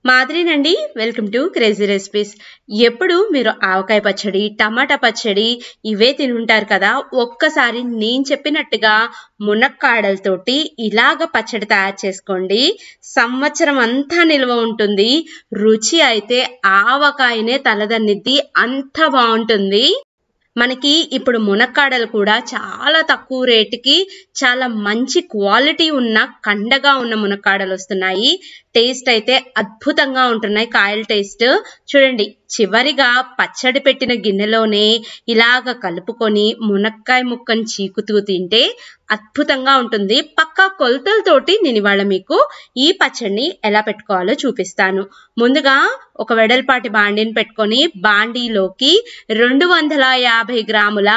మాదిరినండి, welcome to crazy recipes. ఎప్పుడు మీరు ఆవకాయ పచ్చడి, టమాటా పచ్చడి ఇవే తినుంటారు కదా. ఒక్కసారి నేను చెప్పినట్టుగా మునక్కాడలతోటి ఇలాగ పచ్చడి తయారు చేసుకోండి. సంవత్సరం అంతా నిల్వ ఉంటుంది. రుచి అయితే ఆవకాయనే తలదన్నిద్ది, అంత బాగుంటుంది. మనకి ఇప్పుడు మునక్కాడలు కూడా చాలా తక్కువ రేటుకి చాలా మంచి క్వాలిటీ ఉన్న కండగా ఉన్న మునక్కాడలు వస్తున్నాయి. టేస్ట్ అయితే అద్భుతంగా ఉంటున్నాయి. కాయల టేస్ట్ చూడండి. చివరిగా పచ్చడి పెట్టిన గిన్నెలోనే ఇలాగ కలుపుకొని మునక్కాయ ముక్కను చీకుతూ తింటే అద్భుతంగా ఉంటుంది. పక్కా కొలతలతోటి నేను ఇవాళ మీకు ఈ పచ్చడిని ఎలా పెట్టుకోవాలో చూపిస్తాను. ముందుగా ఒక వెడల్పాటి బాండీని పెట్టుకొని బాండీలోకి 250 గ్రాముల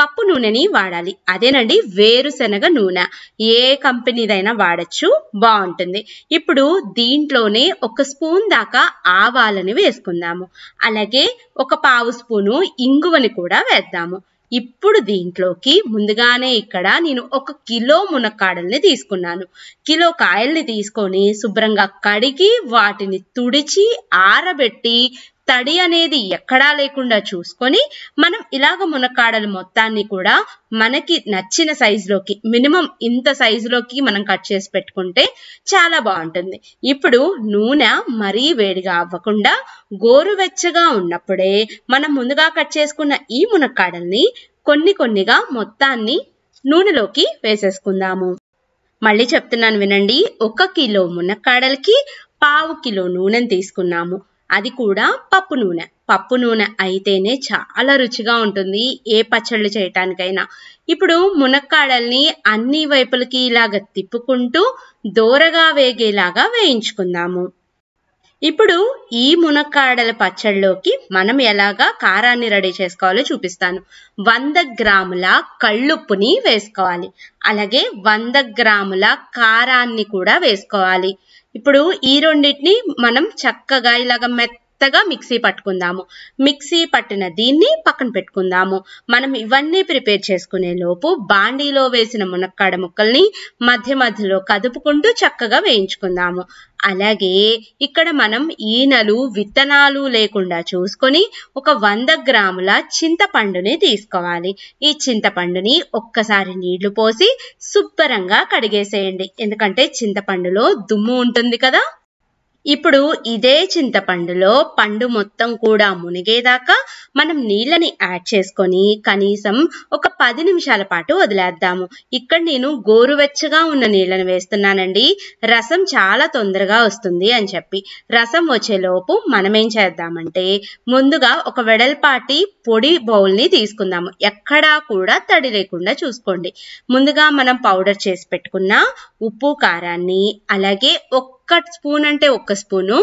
పప్పు నూనెని వాడాలి. అదేనండి వేరుశనగ నూనె. ఏ కంపెనీదైనా వాడచ్చు, బాగుంటుంది. ఇప్పుడు దీంట్లోనే 1 స్పూన్ దాకా ఆవాలని వేసుకుందాము. అలాగే 1/2 స్పూను ఇంగువని కూడా వేద్దాము. ఇప్పుడు దీంట్లోకి ముందుగానే ఇక్కడ నేను 1 కిలో మునక్కాడల్ని తీసుకున్నాను. కిలో కాయల్ని తీసుకొని శుభ్రంగా కడిగి వాటిని తుడిచి ఆరబెట్టి తడి అనేది ఎక్కడా లేకుండా చూసుకొని మనం ఇలాగ మునక్కాడలు మొత్తాన్ని కూడా మనకి నచ్చిన సైజులోకి, మినిమం ఇంత సైజులోకి మనం కట్ చేసి పెట్టుకుంటే చాలా బాగుంటుంది. ఇప్పుడు నూనె మరీ వేడిగా అవ్వకుండా గోరువెచ్చగా ఉన్నప్పుడే మనం ముందుగా కట్ చేసుకున్న ఈ మునక్కాడల్ని కొన్ని కొన్నిగా మొత్తాన్ని నూనెలోకి వేసేసుకుందాము. మళ్ళీ చెప్తున్నాను వినండి. 1 కిలో మునక్కాడలకి 1/2 కిలో నూనెని తీసుకున్నాము. అది కూడా పప్పు నూనె. పప్పు నూనె అయితేనే చాలా రుచిగా ఉంటుంది ఏ పచ్చళ్ళు చేయటానికైనా. ఇప్పుడు మునక్కాడల్ని అన్ని వైపులకి ఇలాగ తిప్పుకుంటూ దోరగా వేగేలాగా వేయించుకుందాము. ఇప్పుడు ఈ మునక్కాడల పచ్చళ్ళలోకి మనం ఎలాగా కారాన్ని రెడీ చేసుకోవాలో చూపిస్తాను. 100 గ్రాముల కళ్ళుప్పుని వేసుకోవాలి. అలాగే 100 గ్రాముల కారాన్ని కూడా వేసుకోవాలి. ఇప్పుడు ఈ రెండింటిని మనం చక్కగా ఇలాగ మెత్తగా మిక్సీ పట్టుకుందాము. మిక్సీ పట్టిన దీన్ని పక్కన పెట్టుకుందాము. మనం ఇవన్నీ ప్రిపేర్ చేసుకునే లోపు బాండీలో వేసిన మునక్కాడ ముక్కల్ని మధ్య మధ్యలో కదుపుకుంటూ చక్కగా వేయించుకుందాము. అలాగే ఇక్కడ మనం ఈనెలు విత్తనాలు లేకుండా చూసుకొని 100 గ్రాముల చింతపండుని తీసుకోవాలి. ఈ చింతపండుని ఒక్కసారి నీళ్లు పోసి శుభ్రంగా కడిగేసేయండి. ఎందుకంటే చింతపండులో దుమ్ము ఉంటుంది కదా. ఇప్పుడు ఇదే చింతపండులో పండు మొత్తం కూడా మునిగేదాకా మనం నీళ్ళని యాడ్ చేసుకొని కనీసం ఒక 10 నిమిషాల పాటు వదిలేద్దాము. ఇక్కడ నేను గోరువెచ్చగా ఉన్న నీళ్ళని వేస్తున్నానండి. రసం చాలా తొందరగా వస్తుంది అని చెప్పి. రసం వచ్చేలోపు మనం ఏం చేద్దామంటే ముందుగా ఒక వెడల్పాటి పొడి బౌల్ని తీసుకుందాము. ఎక్కడా కూడా తడి లేకుండా చూసుకోండి. ముందుగా మనం పౌడర్ చేసి పెట్టుకున్న ఉప్పు కారాన్ని, అలాగే 1 స్పూన్ అంటే 1 స్పూను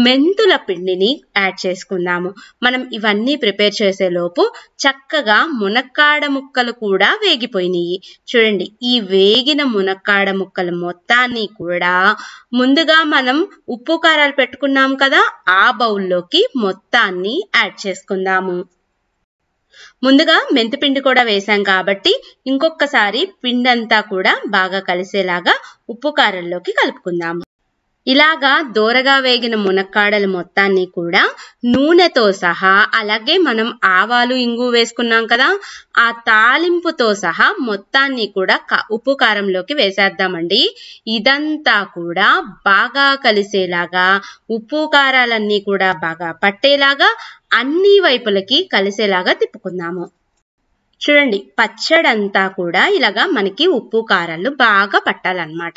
మెంతుల పిండిని యాడ్ చేసుకుందాము. మనం ఇవన్నీ ప్రిపేర్ చేసేలోపు చక్కగా మునక్కాడ ముక్కలు కూడా వేగిపోయినాయి. చూడండి, ఈ వేగిన మునక్కాడ ముక్కలు మొత్తాన్ని కూడా ముందుగా మనం ఉప్పు కారాలు పెట్టుకున్నాం కదా, ఆ బౌల్లోకి మొత్తాన్ని యాడ్ చేసుకుందాము. ముందుగా మెంతిపిండి కూడా వేసాం కాబట్టి ఇంకొకసారి పిండి అంతా కూడా బాగా కలిసేలాగా ఉప్పు కారంలోకి కలుపుకుందాము. ఇలాగా దోరగా వేగిన మునక్కాడలు మొత్తాన్ని కూడా నూనెతో సహా, అలాగే మనం ఆవాలు ఇంగు వేసుకున్నాం కదా, ఆ తాలింపుతో సహా మొత్తాన్ని కూడా ఉప్పు కారంలోకి వేసేద్దామండి. ఇదంతా కూడా బాగా కలిసేలాగా, ఉప్పు కారాలన్నీ కూడా బాగా పట్టేలాగా అన్ని వైపులకి కలిసేలాగా తిప్పుకుందాము. చూడండి, పచ్చడంతా కూడా ఇలాగా మనకి ఉప్పు కారాలు బాగా పట్టాలన్నమాట.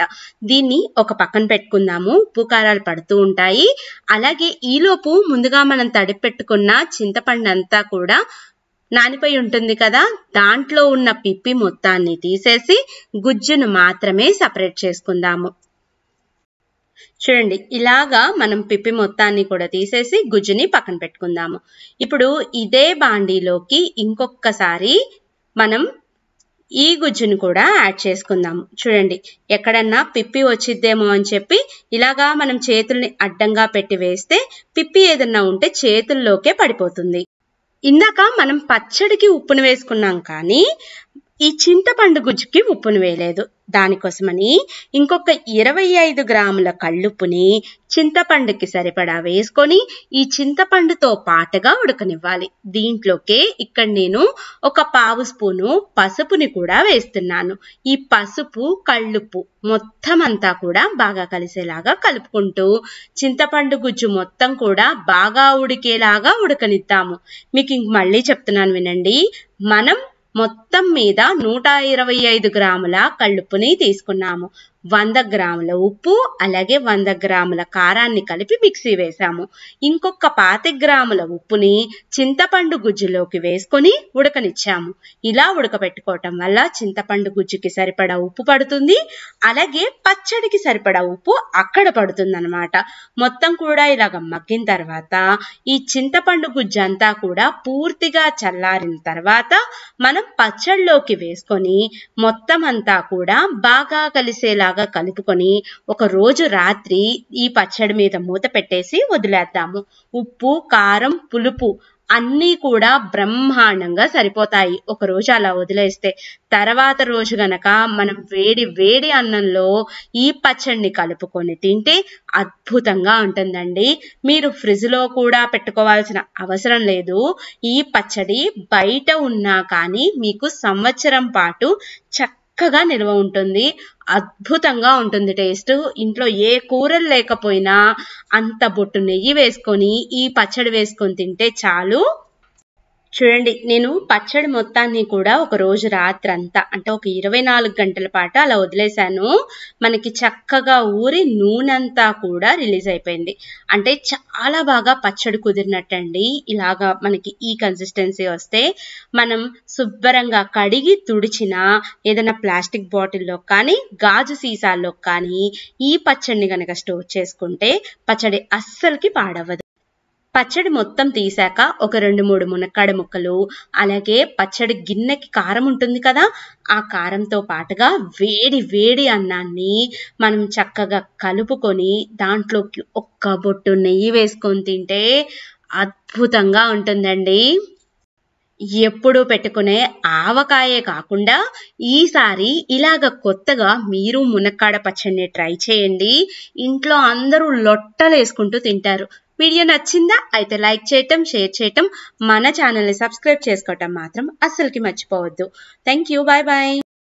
దీన్ని ఒక పక్కన పెట్టుకుందాము. ఉప్పు కారాలు పడుతూ ఉంటాయి. అలాగే ఈలోపు ముందుగా మనం తడిపి పెట్టుకున్న చింతపండు అంతా కూడా నానిపోయి ఉంటుంది కదా, దాంట్లో ఉన్న పిప్పి మొత్తాన్ని తీసేసి గుజ్జును మాత్రమే సపరేట్ చేసుకుందాము. చూడండి, ఇలాగా మనం పిప్పి మొత్తాన్ని కూడా తీసేసి గుజ్జుని పక్కన పెట్టుకుందాము. ఇప్పుడు ఇదే బాండీలోకి ఇంకొకసారి మనం ఈ గుజ్జును కూడా యాడ్ చేసుకుందాము. చూడండి, ఎక్కడన్నా పిప్పి వచ్చిద్దేమో అని చెప్పి ఇలాగా మనం చేతుల్ని అడ్డంగా పెట్టి వేస్తే పిప్పి ఏదన్నా ఉంటే చేతుల్లోకే పడిపోతుంది. ఇందాక మనం పచ్చడికి ఉప్పును వేసుకున్నాం, కానీ ఈ చింతపండు గుజ్జుకి ఉప్పును వేయలేదు. దానికోసమని ఇంకొక 25 గ్రాముల కళ్ళుప్పుని చింతపండుకి సరిపడా వేసుకొని ఈ చింతపండుతో పాటుగా ఉడకనివ్వాలి. దీంట్లోకే ఇక్కడ నేను ఒక 1/2 స్పూను పసుపుని కూడా వేస్తున్నాను. ఈ పసుపు కళ్ళుప్పు మొత్తం అంతా కూడా బాగా కలిసేలాగా కలుపుకుంటూ చింతపండు గుజ్జు మొత్తం కూడా బాగా ఉడికేలాగా ఉడకనిద్దాము. మీకు ఇంక మళ్ళీ చెప్తున్నాను వినండి. మనం మొత్తం మీద 125 గ్రాముల కళ్ళుప్పుని తీసుకున్నాము. 100 గ్రాముల ఉప్పు అలాగే 100 గ్రాముల కారాన్ని కలిపి మిక్సీ వేసాము. ఇంకొక 25 గ్రాముల ఉప్పుని చింతపండు గుజ్జులోకి వేసుకొని ఉడకనిచ్చాము. ఇలా ఉడకపెట్టుకోవటం వల్ల చింతపండు గుజ్జుకి సరిపడా ఉప్పు పడుతుంది, అలాగే పచ్చడికి సరిపడా ఉప్పు అక్కడ పడుతుంది అన్నమాట. మొత్తం కూడా ఇలాగ మగ్గిన తర్వాత ఈ చింతపండు గుజ్జు అంతా కూడా పూర్తిగా చల్లారిన తర్వాత మనం పచ్చడిలోకి వేసుకొని మొత్తం అంతా కూడా బాగా కలిసేలా కలుపుకొని ఒక రోజు రాత్రి ఈ పచ్చడి మీద మూత పెట్టేసి వదిలేద్దాము. ఉప్పు కారం పులుపు అన్నీ కూడా బ్రహ్మాండంగా సరిపోతాయి ఒక రోజు అలా వదిలేస్తే. తర్వాత రోజు గనక మనం వేడి వేడి అన్నంలో ఈ పచ్చడిని కలుపుకొని తింటే అద్భుతంగా ఉంటుందండి. మీరు ఫ్రిడ్జ్ లో కూడా పెట్టుకోవాల్సిన అవసరం లేదు. ఈ పచ్చడి బయట ఉన్నా కానీ మీకు సంవత్సరం పాటు చక్కగా నిల్వ ఉంటుంది. అద్భుతంగా ఉంటుంది టేస్ట్. ఇంట్లో ఏ కూరలు లేకపోయినా అంత బొట్టు నెయ్యి వేసుకొని ఈ పచ్చడి వేసుకొని తింటే చాలు. చూడండి, నేను పచ్చడి మొత్తాన్ని కూడా ఒక రోజు రాత్రి అంతా అంటే ఒక 24 గంటల పాటు అలా వదిలేశాను. మనకి చక్కగా ఊరి నూనెంతా కూడా రిలీజ్ అయిపోయింది. అంటే చాలా బాగా పచ్చడి కుదిరినట్టండి. ఇలాగా మనకి ఈ కన్సిస్టెన్సీ వస్తే మనం శుభ్రంగా కడిగి తుడిచిన ఏదైనా ప్లాస్టిక్ బాటిల్లో కానీ గాజు సీసాల్లో కానీ ఈ పచ్చడిని కనుక స్టోర్ చేసుకుంటే పచ్చడి అస్సలకి పాడవదు. పచ్చడి మొత్తం తీసాక ఒక 2-3 మునక్కాడ ముక్కలు అలాగే పచ్చడి గిన్నెకి కారం ఉంటుంది కదా, ఆ కారంతో పాటుగా వేడి వేడి అన్నాన్ని మనం చక్కగా కలుపుకొని దాంట్లోకి ఒక్క బొట్టు నెయ్యి వేసుకొని తింటే అద్భుతంగా ఉంటుందండి. ఎప్పుడు పెట్టుకునే ఆవకాయే కాకుండా ఈసారి ఇలాగ కొత్తగా మీరు మునక్కాడ పచ్చడిని ట్రై చేయండి. ఇంట్లో అందరూ లొట్టలు వేసుకుంటూ తింటారు. వీడియో నచ్చిందా? అయితే లైక్ చేయటం, షేర్ చేయటం, మన ఛానల్ని సబ్స్క్రైబ్ చేసుకోవటం మాత్రం అస్సలకి మర్చిపోవద్దు. Thank you. Bye bye.